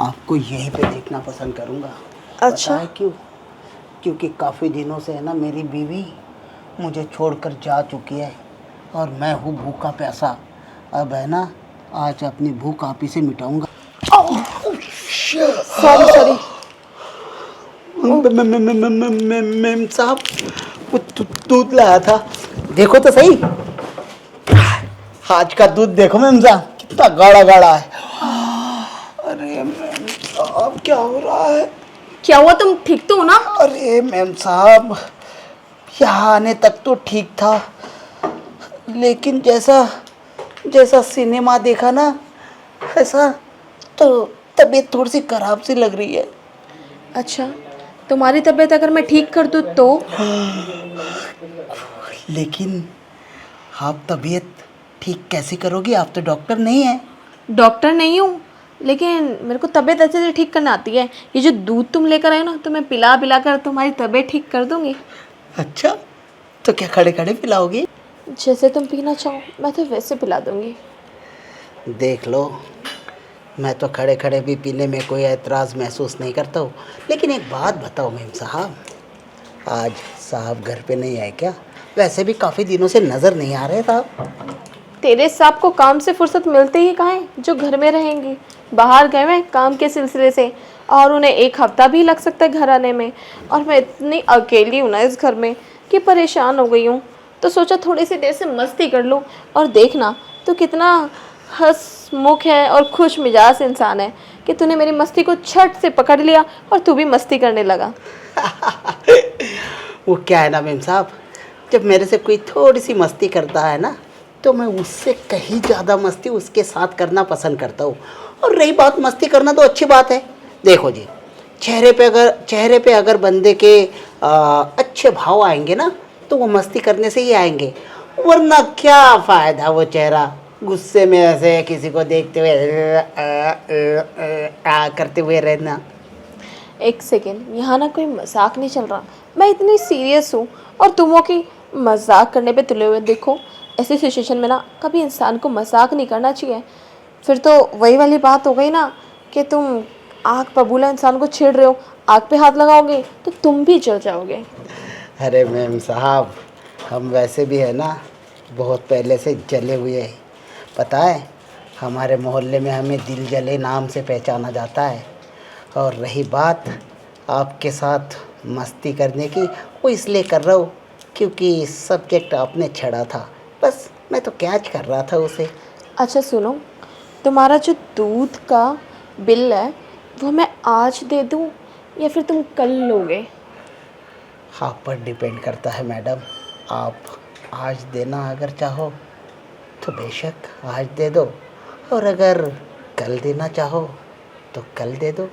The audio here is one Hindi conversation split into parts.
आपको यहीं पे देखना पसंद करूँगा। अच्छा। पता है क्यों? क्योंकि काफ़ी दिनों से है ना मेरी बीवी मुझे छोड़कर जा चुकी है और मैं हूँ भूखा प्यासा। अब है ना आज अपनी भूख आप ही से मिटाऊंगा। Sorry sorry. मेम साहब वो दूध लाया था, देखो तो सही। आज का दूध देखो मेम साहब कितना गाढ़ा गाढ़ा है। अरे मेम साहब क्या हो रहा है? क्या हुआ, तुम ठीक तो हो ना? अरे मेम साहब यहाँ आने तक तो ठीक था, लेकिन जैसा जैसा सिनेमा देखा ना ऐसा तो तबीयत थोड़ी सी खराब सी लग रही है। अच्छा, तुम्हारी तबीयत अगर मैं ठीक कर दूँ तो? लेकिन आप तबीयत ठीक कैसे करोगी? आप तो डॉक्टर नहीं हैं। डॉक्टर नहीं हूँ, लेकिन मेरे को तबीयत अच्छे से ठीक करना आती है। ये जो दूध तुम लेकर आए हो ना, तो मैं पिला पिला कर तुम्हारी तबीयत ठीक कर दूंगी। अच्छा, तो क्या खड़े खड़े पिलाओगी? जैसे तुम पीना चाहो मैं तो वैसे पिला दूंगी। देख लो, मैं तो खड़े खड़े भी पीने में कोई एतराज़ महसूस नहीं करता हूँ। लेकिन एक बात बताओ मेम साहब, आज साहब घर पे नहीं आए क्या? वैसे भी काफ़ी दिनों से नज़र नहीं आ रहे साहब। तेरे साहब को काम से फुर्सत मिलती ही कहाँ है जो घर में रहेंगी? बाहर गए हैं काम के सिलसिले से, और उन्हें 1 हफ्ता भी लग सकता है घर आने में। और मैं इतनी अकेली हूँ ना इस घर में कि परेशान हो गई हूँ। तो सोचा थोड़ी सी देर से मस्ती कर लूँ, और देखना तो कितना हंसमुख है और खुश मिजाज इंसान है कि तूने मेरी मस्ती को छट से पकड़ लिया और तू भी मस्ती करने लगा। वो क्या है ना मेम साहब, जब मेरे से कोई थोड़ी सी मस्ती करता है ना तो मैं उससे कहीं ज़्यादा मस्ती उसके साथ करना पसंद करता हूँ। और रही बात मस्ती करना तो अच्छी बात है। देखो जी, चेहरे पे अगर बंदे के अच्छे भाव आएंगे ना तो वो मस्ती करने से ही आएंगे, वरना क्या फ़ायदा वो चेहरा गुस्से में ऐसे किसी को देखते हुए करते हुए रहना। एक सेकेंड, यहाँ ना कोई मजाक नहीं चल रहा। मैं इतनी सीरियस हूँ और तुम हो कि मजाक करने पे तुले हुए। देखो, ऐसी सिचुएशन में ना कभी इंसान को मजाक नहीं करना चाहिए। फिर तो वही वाली बात हो गई ना कि तुम आग बबूला इंसान को छेड़ रहे हो। आग पे हाथ लगाओगे तो तुम भी जल जाओगे। अरे मैम साहब, हम वैसे भी है ना बहुत पहले से जले हुए हैं। पता है, हमारे मोहल्ले में हमें दिल जले नाम से पहचाना जाता है। और रही बात आपके साथ मस्ती करने की, वो इसलिए कर रहा हूँ क्योंकि सब्जेक्ट आपने छेड़ा था। बस मैं तो कैच कर रहा था उसे। अच्छा सुनो, तुम्हारा जो दूध का बिल है वो मैं आज दे दूँ या फिर तुम कल लोगे? आप पर डिपेंड करता है मैडम। आप आज देना अगर चाहो तो बेशक आज दे दो, और अगर कल देना चाहो तो कल दे दो।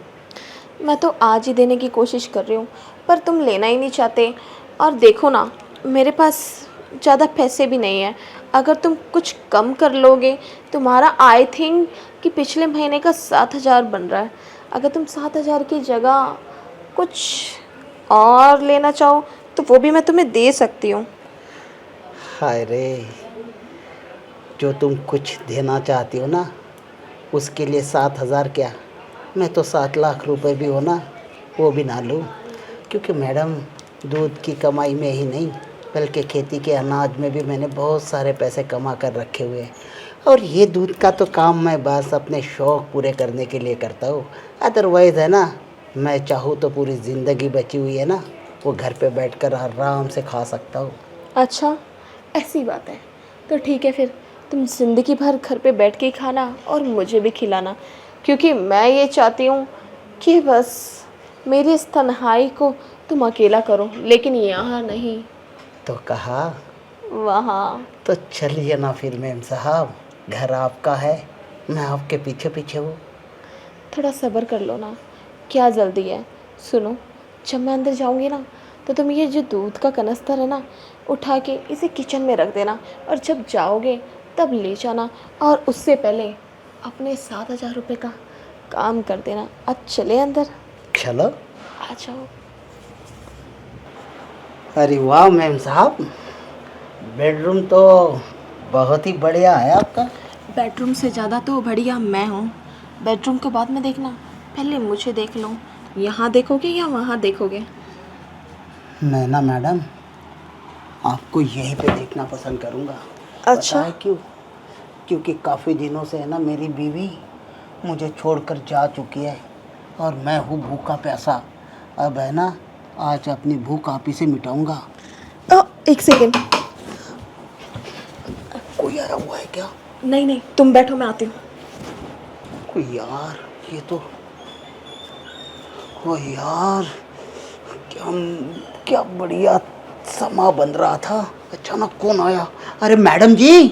मैं तो आज ही देने की कोशिश कर रही हूँ, पर तुम लेना ही नहीं चाहते। और देखो ना, मेरे पास ज़्यादा पैसे भी नहीं है। अगर तुम कुछ कम कर लोगे, तुम्हारा आई थिंक कि पिछले महीने का 7,000 बन रहा है। अगर तुम 7,000 की जगह कुछ और लेना चाहो तो वो भी मैं तुम्हें दे सकती हूँ। हाय रे, जो तुम कुछ देना चाहती हो ना उसके लिए 7,000 क्या, मैं तो 7 लाख रुपए भी हो ना वो भी ना लूँ। क्योंकि मैडम, दूध की कमाई में ही नहीं बल्कि खेती के अनाज में भी मैंने बहुत सारे पैसे कमा कर रखे हुए हैं। और ये दूध का तो काम मैं बस अपने शौक़ पूरे करने के लिए करता हूँ। अदरवाइज़ है ना, मैं चाहूँ तो पूरी ज़िंदगी बची हुई है ना वो घर पे बैठकर आराम से खा सकता हूँ। अच्छा, ऐसी बात है तो ठीक है। फिर तुम ज़िंदगी भर घर पे बैठ के ही खाना और मुझे भी खिलाना, क्योंकि मैं ये चाहती हूँ कि बस मेरी इस तन्हाई को तुम अकेला करो, लेकिन यहाँ नहीं, तो कहा वहाँ। तो चलिए ना फिर मैम साहब, घर आपका है, मैं आपके पीछे पीछे हूँ। थोड़ा सब्र कर लो ना, क्या जल्दी है। सुनो, जब मैं अंदर जाऊँगी ना तो तुम ये जो दूध का कनस्तर है ना उठा के इसे किचन में रख देना, और जब जाओगे तब ले जाना। और उससे पहले अपने 7,000 रुपये का काम कर देना। आज चले अंदर, चलो। आ जाओ। अरे वाह मैम साहब, बेडरूम तो बहुत ही बढ़िया है आपका। बेडरूम से ज़्यादा तो बढ़िया मैं हूँ। बेडरूम के बाद में देखना पहले मुझे देख लो, यहाँ देखोगे या वहाँ देखोगे? मैं ना मैडम आपको यहीं पे देखना पसंद करूँगा। अच्छा। पता है क्यों? क्योंकि काफ़ी दिनों से है ना मेरी बीवी मुझे छोड़कर जा चुकी है और मैं हूँ भूखा प्यासा। अब है ना आज अपनी भूख आप ही से मिटाऊंगा। एक सेकेंड। कोई आया हुआ है क्या? नहीं नहीं, तुम बैठो, मैं आती हूँ। कोई यार, ये तो ओ यार, क्या क्या बढ़िया समा बन रहा था, अचानक कौन आया? अरे मैडम जी।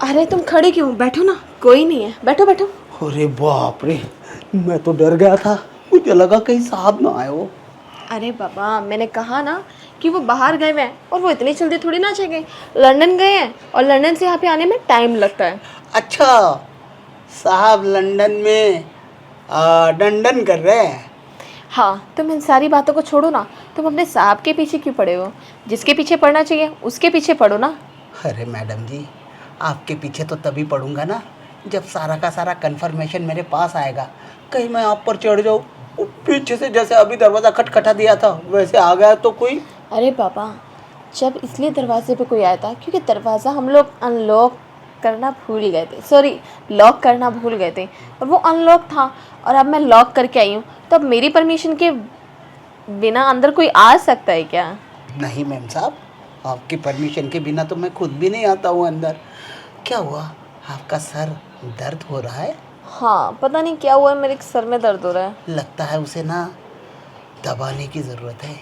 अरे तुम खड़े क्यों? बैठो ना, कोई नहीं है, बैठो बैठो। अरे बाप रे, मैं तो डर गया था, मुझे लगा कहीं साहब ना आए हो। अरे बाबा, मैंने कहा ना कि वो बाहर गए हुए हैं और वो इतनी जल्दी थोड़ी ना जाएंगे। लंदन गए हैं और लंदन से यहाँ पे आने में टाइम लगता है। अच्छा, साहब लंदन में डंडन कर रहे हैं? हाँ, तुम इन सारी बातों को छोड़ो ना, तुम अपने साहब के पीछे क्यों पड़े हो? जिसके पीछे पड़ना चाहिए उसके पीछे पड़ो ना। अरे मैडम जी, आपके पीछे तो तभी पड़ूंगा ना जब सारा का सारा कंफर्मेशन मेरे पास आएगा। कहीं मैं आप पर चढ़ जाऊँ, पीछे से जैसे अभी दरवाज़ा खटखटा दिया था वैसे आ गया तो कोई। अरे बाबा, जब इसलिए दरवाजे पे कोई आया था क्योंकि दरवाज़ा हम लोग अनलॉक करना भूल गए थे, सॉरी लॉक करना भूल गए थे और वो अनलॉक था और अब मैं लॉक करके आई हूँ। तो अब मेरी परमिशन के बिना अंदर कोई आ सकता है क्या? नहीं मैम साहब, आपकी परमिशन के बिना तो मैं खुद भी नहीं आता हूँ अंदर। क्या हुआ, आपका सर दर्द हो रहा है? हाँ, पता नहीं क्या हुआ है, मेरे सर में दर्द हो रहा है। लगता है उसे ना दबाने की ज़रूरत है।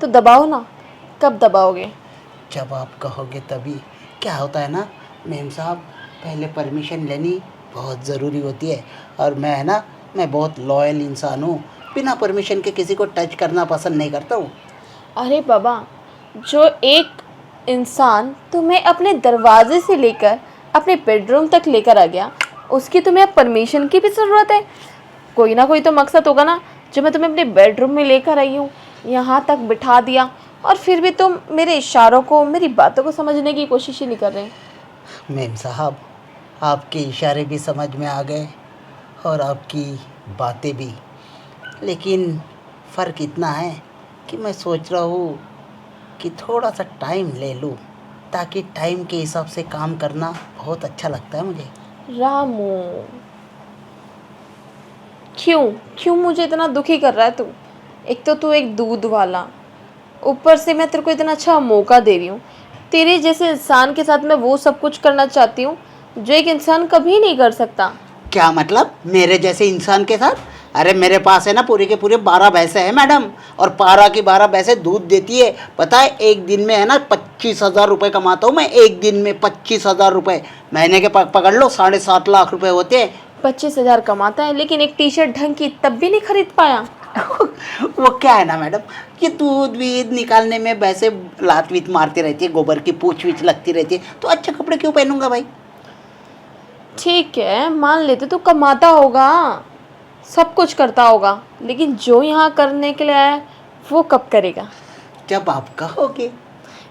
तो दबाओ ना। कब दबाओगे? जब आप कहोगे तभी। क्या होता है ना मैम साहब, पहले परमिशन लेनी बहुत ज़रूरी होती है और मैं है ना, मैं बहुत लॉयल इंसान हूँ, बिना परमिशन के किसी को टच करना पसंद नहीं करता हूँ। अरे बाबा, जो एक इंसान तुम्हें अपने दरवाजे से लेकर अपने बेडरूम तक लेकर आ गया, उसकी तुम्हें अब परमिशन की भी ज़रूरत है? कोई ना कोई तो मकसद होगा ना, जो मैं तुम्हें अपने बेडरूम में लेकर आई हूँ, यहाँ तक बिठा दिया और फिर भी तुम मेरे इशारों को, मेरी बातों को समझने की कोशिश ही नहीं कर रहे। मैम साहब, आपके इशारे भी समझ में आ गए और आपकी बातें भी, लेकिन फ़र्क इतना है कि मैं सोच रहा हूँ कि थोड़ा सा टाइम ले लूँ, ताकि टाइम के हिसाब से काम करना बहुत अच्छा लगता है मुझे। रामू, क्यों क्यों मुझे इतना दुखी कर रहा है तू? एक तो तू एक दूध वाला, ऊपर से मैं तेरे को इतना अच्छा मौका दे रही हूँ। तेरे जैसे इंसान के साथ मैं वो सब कुछ करना चाहती हूँ जो एक इंसान कभी नहीं कर सकता। क्या मतलब मेरे जैसे इंसान के साथ? अरे मेरे पास है ना पूरे के पूरे 12 भैंसे हैं मैडम, और 12 की 12 भैंसे दूध देती है। पता है एक दिन में है ना 25,000 रुपये कमाता हूँ मैं, एक दिन में 25,000 रुपये। महीने के पकड़ लो 7.5 लाख रुपए होते हैं। 25,000 कमाता है लेकिन एक टी शर्ट ढंग की तब भी नहीं खरीद पाया। वो क्या है ना मैडम, ये दूध वीध निकालने में वैसे लात वीत मारती रहती है, गोबर की पूछ वीच लगती रहती है, तो अच्छे कपड़े क्यों पहनूंगा भाई? ठीक है, मान लेते तू कमाता होगा, सब कुछ करता होगा, लेकिन जो यहाँ करने के लिए आया है, वो कब करेगा? जब आप कहोगे।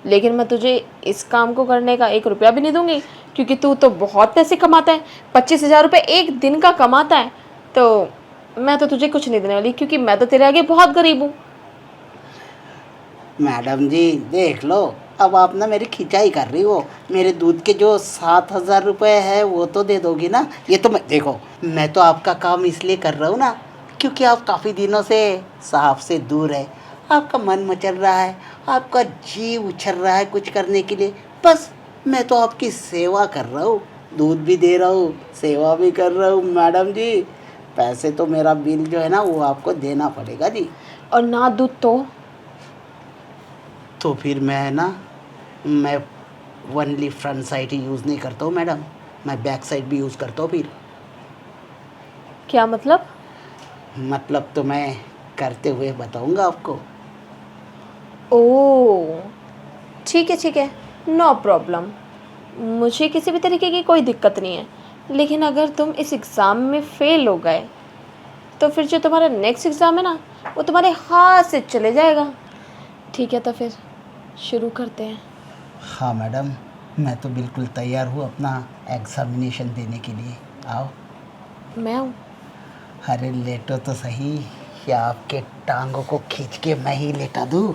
लेकिन मैं तुझे इस काम को करने का 1 रुपया भी नहीं दूंगी क्योंकि तू तो बहुत पैसे कमाता है। 25,000 रुपये एक दिन का कमाता है, तो मैं तो तुझे कुछ नहीं देने वाली क्योंकि मैं तो तेरे आगे बहुत गरीब हूँ। मैडम जी देख लो, अब आप ना मेरी खिंचाई कर रही हो। मेरे दूध के जो 7,000 रुपये है वो तो दे दोगी ना? ये तो मैं देखो, मैं तो आपका काम इसलिए कर रहा हूँ ना क्योंकि आप काफ़ी दिनों से साहब से दूर है, आपका मन मचल रहा है, आपका जी उछल रहा है कुछ करने के लिए। बस मैं तो आपकी सेवा कर रहा हूँ, दूध भी दे रहा हूँ, सेवा भी कर रहा हूँ। मैडम जी पैसे तो मेरा बिल जो है ना वो आपको देना पड़ेगा जी। और ना दूध तो फिर मैं ओनली फ्रंट साइड ही यूज़ नहीं करता हूँ मैडम, मैं बैक साइड भी यूज़ करता हूँ। फिर क्या मतलब? मतलब तो मैं करते हुए बताऊँगा आपको। ओह, ठीक है, नो प्रॉब्लम, मुझे किसी भी तरीके की कोई दिक्कत नहीं है। लेकिन अगर तुम इस एग्ज़ाम में फ़ेल हो गए तो फिर जो तुम्हारा नेक्स्ट एग्ज़ाम है ना, वो तुम्हारे हाथ से चले जाएगा। ठीक है, तो फिर शुरू करते हैं। हाँ मैडम, मैं तो बिल्कुल तैयार हूँ अपना एग्ज़ामिनेशन देने के लिए। आओ। मैं हूँ। अरे लेटो तो सही, या आपके टांगों को खींच के मैं ही लेटा दूँ।